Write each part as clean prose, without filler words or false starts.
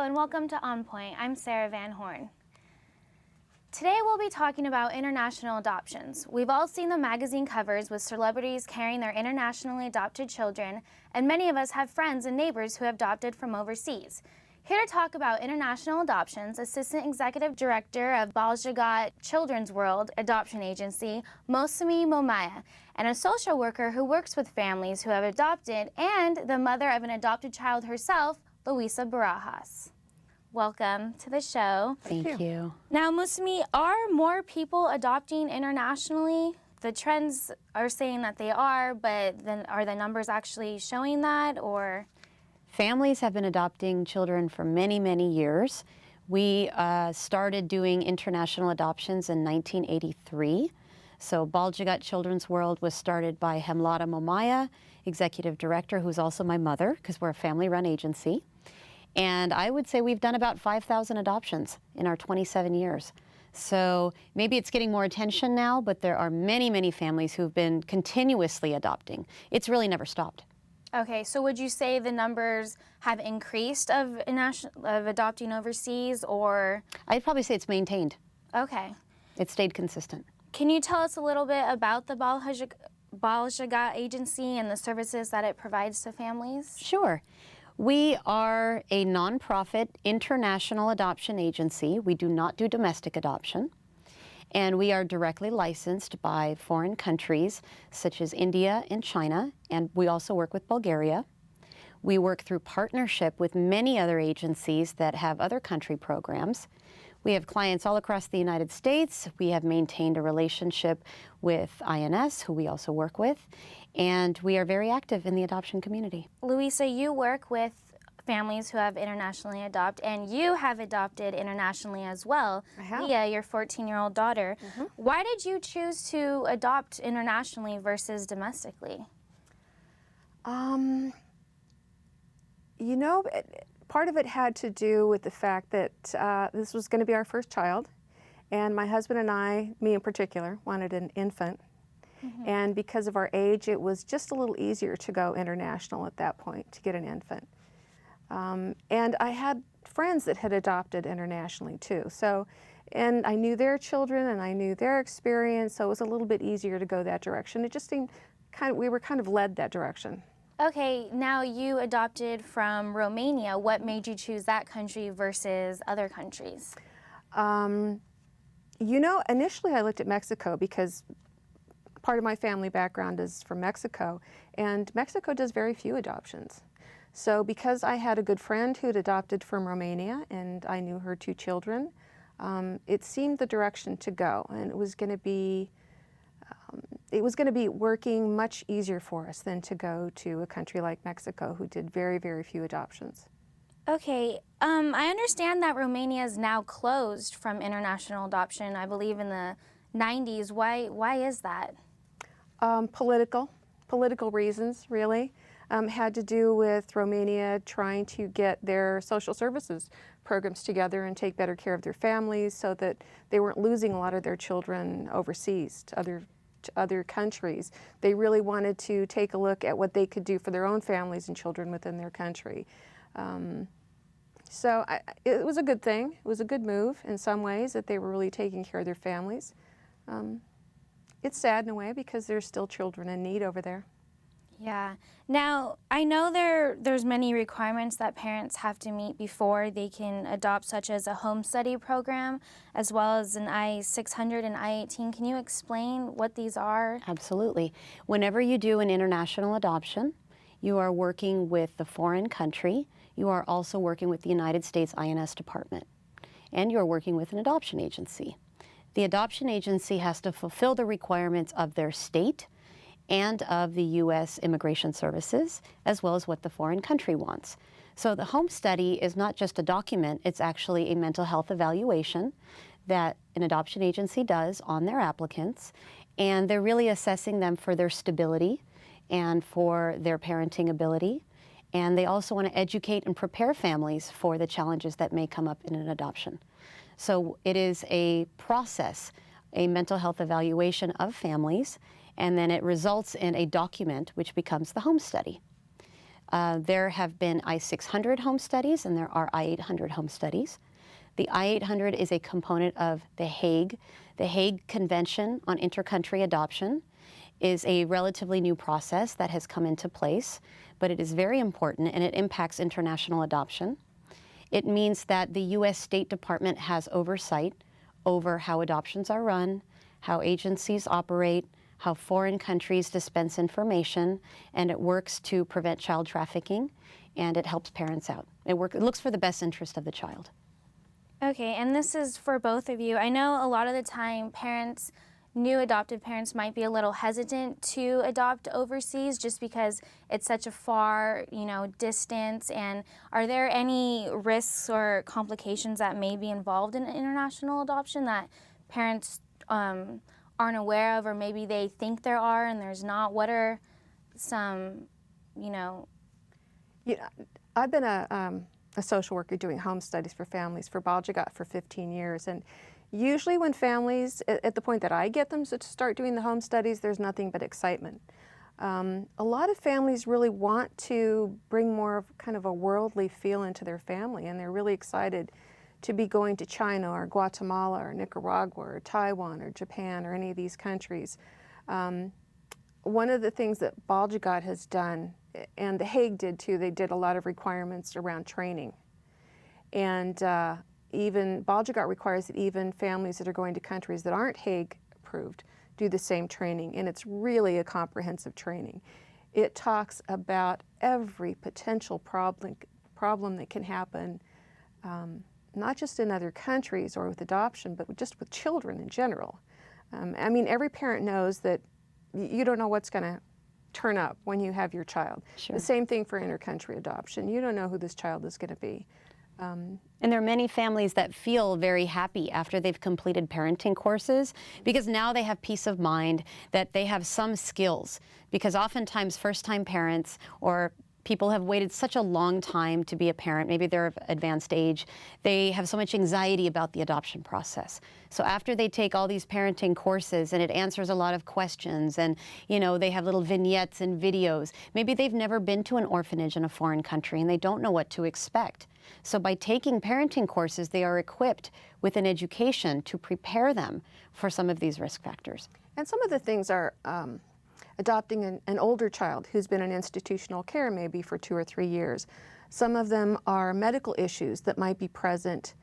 Hello and welcome to On Point. I'm Sara Van Horne. Today we'll be talking about international adoptions. We've all seen the magazine covers with celebrities carrying their internationally adopted children, and many of us have friends and neighbors who have adopted from overseas. Here to talk about international adoptions, Assistant Executive Director of Barajas Children's World Adoption Agency, Mausami Momaya, and a social worker who works with families who have adopted, and the mother of an adopted child herself, Luisa Barajas. Welcome to the show. Thank you. Now, Mausami, are more people adopting internationally? The trends are saying that they are, but then are the numbers actually showing that, or? Families have been adopting children for many, many years. We started doing international adoptions in 1983. So Barajas Children's World was started by Momaya, Executive Director, who's also my mother, because we're a family-run agency. And I would say we've done about 5,000 adoptions in our 27 years. So maybe it's getting more attention now, but there are many, many families who've been continuously adopting. It's really never stopped. Okay, so would you say the numbers have increased of adopting overseas, or? I'd probably say it's maintained. Okay. It stayed consistent. Can you tell us a little bit about the Barajas agency and the services that it provides to families? Sure. We are a nonprofit international adoption agency. We do not do domestic adoption. And we are directly licensed by foreign countries such as India and China, and we also work with Bulgaria. We work through partnership with many other agencies that have other country programs. We have clients all across the United States. We have maintained a relationship with INS, who we also work with, and we are very active in the adoption community. Luisa, you work with families who have internationally adopted, and you have adopted internationally as well. I have. Leah, your 14-year-old daughter. Mm-hmm. Why did you choose to adopt internationally versus domestically? You know, part of it had to do with the fact that this was going to be our first child, and my husband and I, me in particular, wanted an infant. Mm-hmm. And because of our age, it was just a little easier to go international at that point to get an infant. And I had friends that had adopted internationally too. So, and I knew their children and I knew their experience, so it was a little bit easier to go that direction. It just seemed we were kind of led that direction. Okay, now you adopted from Romania. What made you choose that country versus other countries? You know, initially I looked at Mexico because part of my family background is from Mexico, and Mexico does very few adoptions. So because I had a good friend who had adopted from Romania and I knew her two children, it seemed the direction to go, and it was going to be working much easier for us than to go to a country like Mexico, who did very, very few adoptions. Okay, I understand that Romania is now closed from international adoption, I believe in the 90s. Why is that? Political reasons, really. Had to do with Romania trying to get their social services programs together and take better care of their families so that they weren't losing a lot of their children overseas to other countries. They really wanted to take a look at what they could do for their own families and children within their country. So it was a good thing. It was a good move in some ways that they were really taking care of their families. It's sad in a way because there's still children in need over there. Yeah. Now, I know there's many requirements that parents have to meet before they can adopt, such as a home study program, as well as an I-600 and I-18. Can you explain what these are? Absolutely. Whenever you do an international adoption, you are working with the foreign country. You are also working with the United States INS Department, and you're working with an adoption agency. The adoption agency has to fulfill the requirements of their state and of the U.S. Immigration Services, as well as what the foreign country wants. So the home study is not just a document, it's actually a mental health evaluation that an adoption agency does on their applicants, and they're really assessing them for their stability and for their parenting ability, and they also want to educate and prepare families for the challenges that may come up in an adoption. So it is a process, a mental health evaluation of families, and then it results in a document which becomes the home study. There have been I-600 home studies and there are I-800 home studies. The I-800 is a component of the Hague. The Hague Convention on Intercountry Adoption is a relatively new process that has come into place, but it is very important and it impacts international adoption. It means that the U.S. State Department has oversight over how adoptions are run, how agencies operate, how foreign countries dispense information, and it works to prevent child trafficking, and it helps parents out. It looks for the best interest of the child. Okay, and this is for both of you. I know a lot of the time parents, new adoptive parents might be a little hesitant to adopt overseas just because it's such a far, distance. And are there any risks or complications that may be involved in international adoption that parents aren't aware of, or maybe they think there are and there's not? What are some, I've been a social worker doing home studies for families for Barajas for 15 years, and usually when families, at the point that I get them to start doing the home studies, there's nothing but excitement. A lot of families really want to bring more of kind of a worldly feel into their family, and they're really excited to be going to China or Guatemala or Nicaragua or Taiwan or Japan or any of these countries. One of the things that Barajas has done, and The Hague did too, they did a lot of requirements around training. And even Barajas requires that even families that are going to countries that aren't Hague approved do the same training, and it's really a comprehensive training. It talks about every potential problem that can happen, not just in other countries or with adoption, but just with children in general. I mean, every parent knows that you don't know what's going to turn up when you have your child. Sure. The same thing for intercountry adoption. You don't know who this child is going to be. And there are many families that feel very happy after they've completed parenting courses because now they have peace of mind that they have some skills, because oftentimes first-time parents or people have waited such a long time to be a parent, maybe they're of advanced age, they have so much anxiety about the adoption process. So after they take all these parenting courses and it answers a lot of questions and, they have little vignettes and videos, maybe they've never been to an orphanage in a foreign country and they don't know what to expect. So by taking parenting courses, they are equipped with an education to prepare them for some of these risk factors. And some of the things are adopting an older child who's been in institutional care maybe for 2 or 3 years. Some of them are medical issues that might be present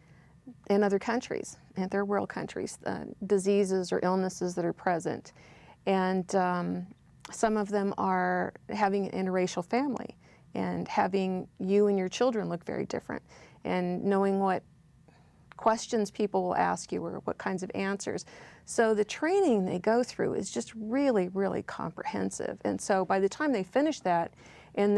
in other countries, in third world countries, diseases or illnesses that are present. And some of them are having an interracial family and having you and your children look very different, and knowing what questions people will ask you or what kinds of answers. So the training they go through is just really, really comprehensive. And so by the time they finish that, and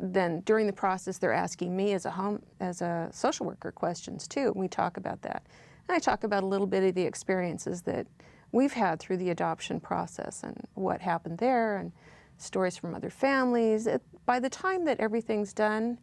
then during the process they're asking me as a social worker questions too. We talk about that. And I talk about a little bit of the experiences that we've had through the adoption process and what happened there, and stories from other families. By the time that everything's done,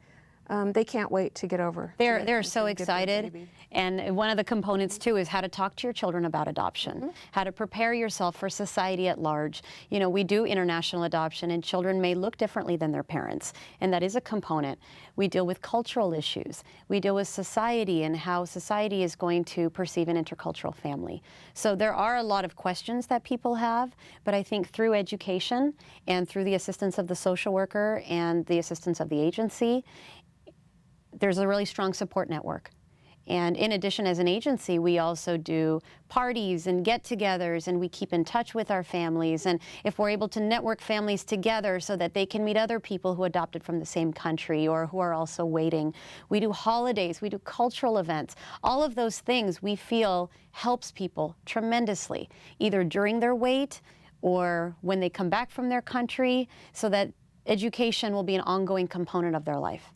they can't wait to get over. They're so excited. And one of the components too is how to talk to your children about adoption, how to prepare yourself for society at large. We do international adoption and children may look differently than their parents, and that is a component. We deal with cultural issues. We deal with society and how society is going to perceive an intercultural family. So there are a lot of questions that people have, but I think through education and through the assistance of the social worker and the assistance of the agency, there's a really strong support network. And in addition, as an agency, we also do parties and get-togethers, and we keep in touch with our families. And if we're able to network families together so that they can meet other people who adopted from the same country or who are also waiting, we do holidays, we do cultural events. All of those things we feel helps people tremendously, either during their wait or when they come back from their country, so that education will be an ongoing component of their life.